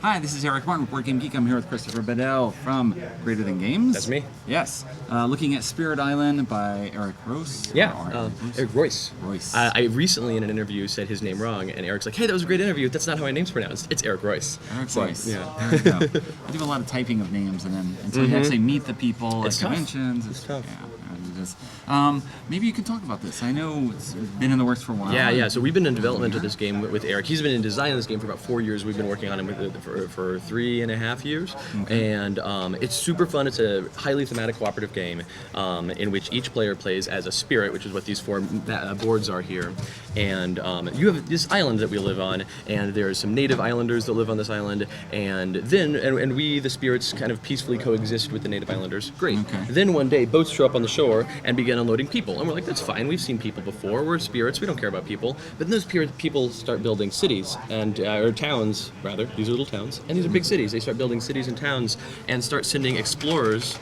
Hi, this is Eric Martin, Board Game Geek. I'm here with Christopher Bedell from Greater Than Games. That's me. Yes. Looking at Spirit Island by Eric Royce. Eric Royce. Royce. I recently in an interview said his name wrong, and Eric's like, hey, that was a great interview. That's not how my name's pronounced. It's Eric Royce. Eric So, Royce. Yeah. There you go. I do a lot of typing of names, and then until you actually meet the people It's at tough. conventions. It's tough. Yeah. Maybe you can talk about this. I know it's been in the works for a while. Yeah. So we've been in development of this game with Eric. He's been in design of this game for about 4 years. We've been working on it for 3.5 years. Okay. And it's super fun. It's a highly thematic cooperative game in which each player plays as a spirit, which is what these 4 boards are here. And you have this island that we live on, and there's some native islanders that live on this island, and we, the spirits, kind of peacefully coexist with the native islanders. Great. Okay. Then one day, boats show up on the shore and begin unloading people. And we're like, that's fine, we've seen people before, we're spirits, we don't care about people. But then those people start building cities, and or towns, rather. These are little towns, and these are big cities. They start building cities and towns, and start sending explorers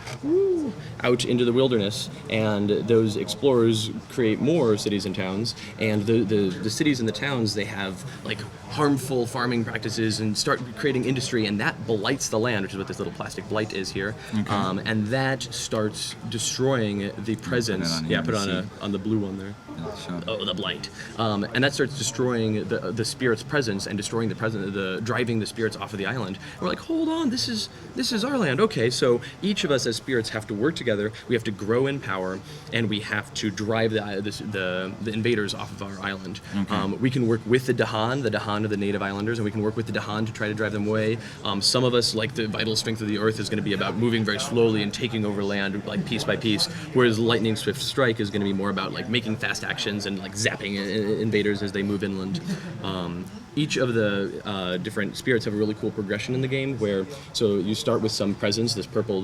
out into the wilderness, and those explorers create more cities and towns, and the cities and the towns, they have like harmful farming practices and start creating industry, and that blights the land, which is what this little plastic blight is here. Okay. And that starts destroying the presence. Put it on the blue one there. Yeah, sure. Oh, the blight. And that starts destroying the spirit's presence and destroying driving the spirits off of the island. And we're like, hold on, this is our land. Okay, so each of us as spirits have to work together. We have to grow in power, and we have to drive the invaders off of our island. Okay. We can work with the Dahan are the native islanders, and we can work with the Dahan to try to drive them away. Some of us, like the vital strength of the earth, is going to be about moving very slowly and taking over land like piece by piece, whereas lightning swift strike is going to be more about like making fast actions and like zapping invaders as they move inland. Each of the different spirits have a really cool progression in the game so you start with some presence. These purple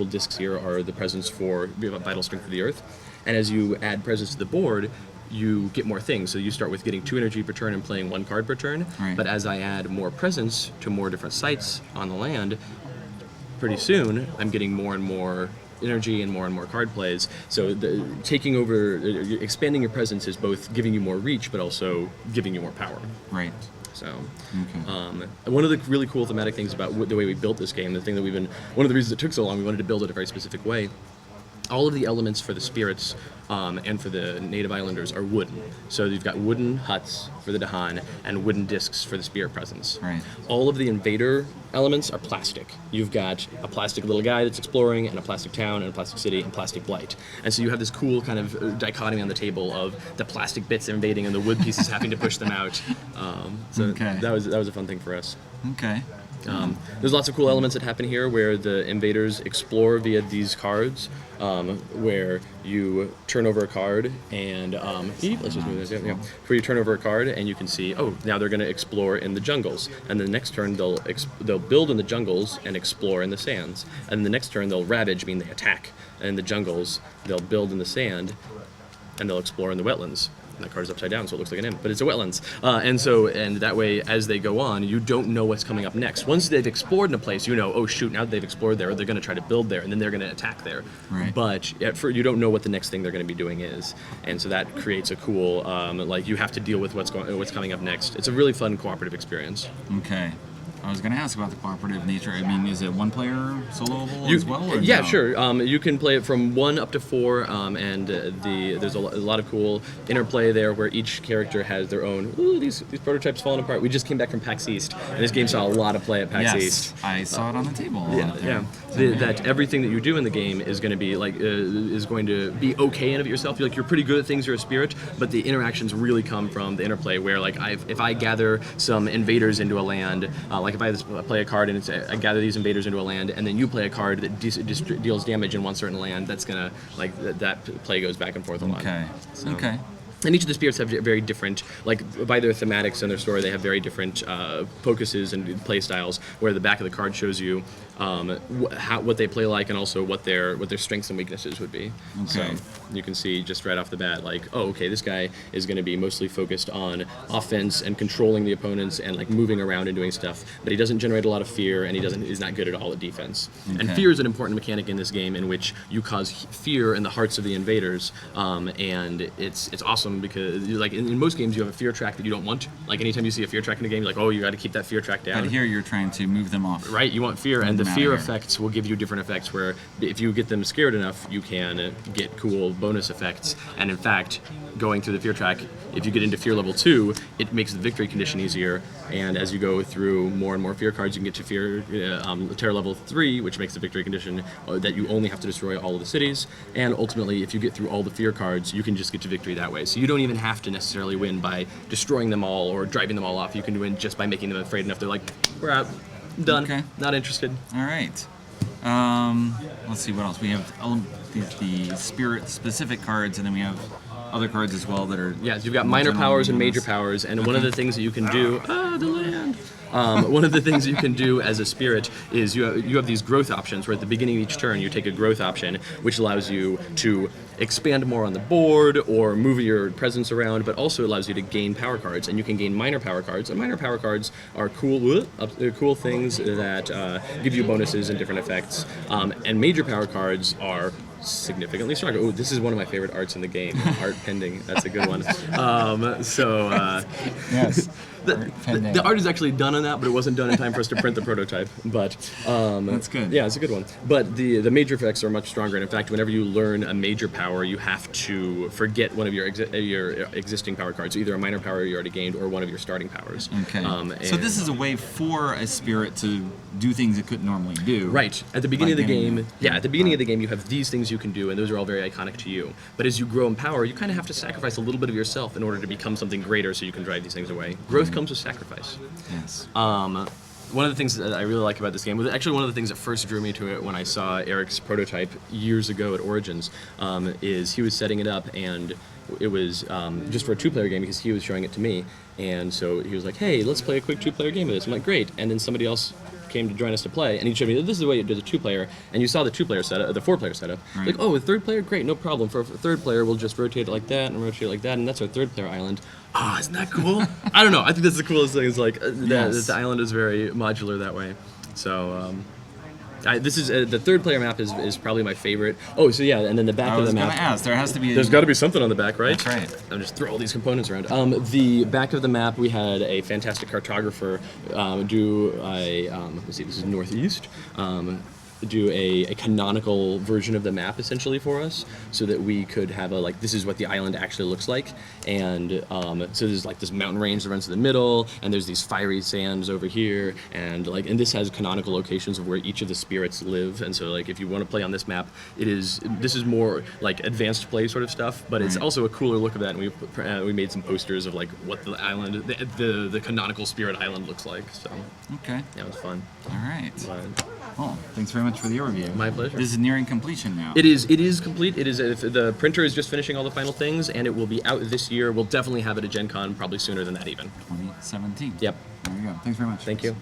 discs here are the presence for vital strength of the earth, and as you add presence to the board, you get more things. So you start with getting 2 energy per turn and playing 1 card per turn. Right. But as I add more presence to more different sites on the land, pretty soon I'm getting more and more energy and more card plays. So taking over, expanding your presence is both giving you more reach, but also giving you more power. Right. So, Okay. one of the really cool thematic things about the way we built this game, one of the reasons it took so long, we wanted to build it a very specific way. All of the elements for the spirits and for the native islanders are wooden. So you've got wooden huts for the Dahan and wooden discs for the spirit presence. Right. All of the invader elements are plastic. You've got a plastic little guy that's exploring, and a plastic town, and a plastic city, and plastic blight. And so you have this cool kind of dichotomy on the table of the plastic bits invading and the wood pieces having to push them out. Okay. That was a fun thing for us. Okay. There's lots of cool elements that happen here where the invaders explore via these cards, where you turn over a card and let's just move this. Yeah. Where you turn over a card and you can see, now they're going to explore in the jungles, and the next turn they'll build in the jungles and explore in the sands, and the next turn they'll ravage, mean they attack, and in the jungles they'll build in the sand and they'll explore in the wetlands. And that card is upside down, so it looks like an M, but it's a wetlands. And that way, as they go on, you don't know what's coming up next. Once they've explored in a place, you know, oh shoot, now that they've explored there, they're going to try to build there, and then they're going to attack there. Right. But you don't know what the next thing they're going to be doing is, and so that creates a cool, you have to deal with what's coming up next. It's a really fun cooperative experience. Okay. I was going to ask about the cooperative nature. I mean, is it 1 player soloable as well? Or Yeah, no? sure. You can play it from 1 up to 4, and there's a lot of cool interplay there where each character has their own. Ooh, these prototypes falling apart. We just came back from PAX East, and this game saw a lot of play at PAX East. Yes, I saw it on the table. Yeah. That everything that you do in the game is going to be be okay in of yourself. You're pretty good at things. You're a spirit, but the interactions really come from the interplay. Where if I gather some invaders into a land, if I play a card and I gather these invaders into a land, and then you play a card that deals damage in one certain land, that's gonna that play goes back and forth a lot. Okay. So. Okay. And each of the spirits have very different, by their thematics and their story, they have very different focuses and play styles, where the back of the card shows you what they play like, and also what their strengths and weaknesses would be. Okay. So you can see just right off the bat, this guy is going to be mostly focused on offense and controlling the opponents and moving around and doing stuff, but he doesn't generate a lot of fear, and he's not good at all at defense. Okay. And fear is an important mechanic in this game, in which you cause fear in the hearts of the invaders, and it's awesome awesome because like in most games you have a fear track that you don't want. Like anytime you see a fear track in a game, you're like, oh, you got to keep that fear track down. But here you're trying to move them off. Right, you want fear, and the Them fear outta here. effects will give you different effects where if you get them scared enough, you can get cool bonus effects. And in fact, going through the fear track, if you get into fear level 2, it makes the victory condition easier. And as you go through more and more fear cards, you can get to fear terror level 3, which makes the victory condition that you only have to destroy all of the cities. And ultimately, if you get through all the fear cards, you can just get to victory that way. So you don't even have to necessarily win by destroying them all or driving them all off. You can win just by making them afraid enough. They're like, we're out, done, Okay. not interested. All right. Let's see what else we have. The spirit specific cards, and then we have other cards as well that are. Yeah, you've got more minor general powers and major meaningless. powers, and one of the things that you can do. The land. One of the things you can do as a spirit is you have these growth options where at the beginning of each turn you take a growth option, which allows you to expand more on the board or move your presence around, but also allows you to gain power cards, and you can gain minor power cards. And minor power cards are cool things that give you bonuses and different effects. And major power cards are significantly stronger. Oh, this is one of my favorite arts in the game. Art pending. That's a good one. Yes. The art is actually done on that, but it wasn't done in time for us to print the prototype. But That's good. Yeah, it's a good one. But the major effects are much stronger. And in fact, whenever you learn a major power, you have to forget one of your existing power cards, either a minor power you already gained or one of your starting powers. Okay. So and- this is a way for a spirit to do things it couldn't normally do. Right. At the beginning of the By getting game, them. at the beginning of the game, you have these things you can do, and those are all very iconic to you. But as you grow in power, you kind of have to sacrifice a little bit of yourself in order to become something greater so you can drive these things away. Growth comes with sacrifice. Yes. One of the things that I really like about this game was actually one of the things that first drew me to it when I saw Eric's prototype years ago at Origins, is he was setting it up, and it was just for a two-player game because he was showing it to me. And so he was like, hey, let's play a quick two-player game of this. I'm like, great. And then somebody else came to join us to play, and he showed me this is the way you did a two-player, and you saw the two-player setup, the four-player setup. Right. Like, oh, a third player, great, no problem. For a third player, we'll just rotate it like that and rotate it like that, and that's our third-player island. Ah, isn't that cool? I don't know. I think that's the coolest thing. Is like Yes. the island is very modular that way. So. This is the third player map is probably my favorite. Oh, so yeah, and then the back I of was the gonna map. ask. There has to be. There's got to be something on the back, right? That's right. I'm just throw all these components around. The back of the map, we had a fantastic cartographer do a let's see, this is northeast. Do a canonical version of the map essentially for us, so that we could have a like this is what the island actually looks like, and so there's like this mountain range that runs to the middle, and there's these fiery sands over here, and this has canonical locations of where each of the spirits live, and so like if you want to play on this map, this is more like advanced play sort of stuff, but it's Right. also a cooler look of that, and we made some posters of like what the island, the canonical spirit island looks like. So Okay. yeah, it was fun. All right. But Well, thanks very much for the overview. My pleasure. This is nearing completion now. It is complete. It is the printer is just finishing all the final things, and it will be out this year. We'll definitely have it at Gen Con, probably sooner than that even. 2017. Yep. There you go. Thanks very much. Thank you.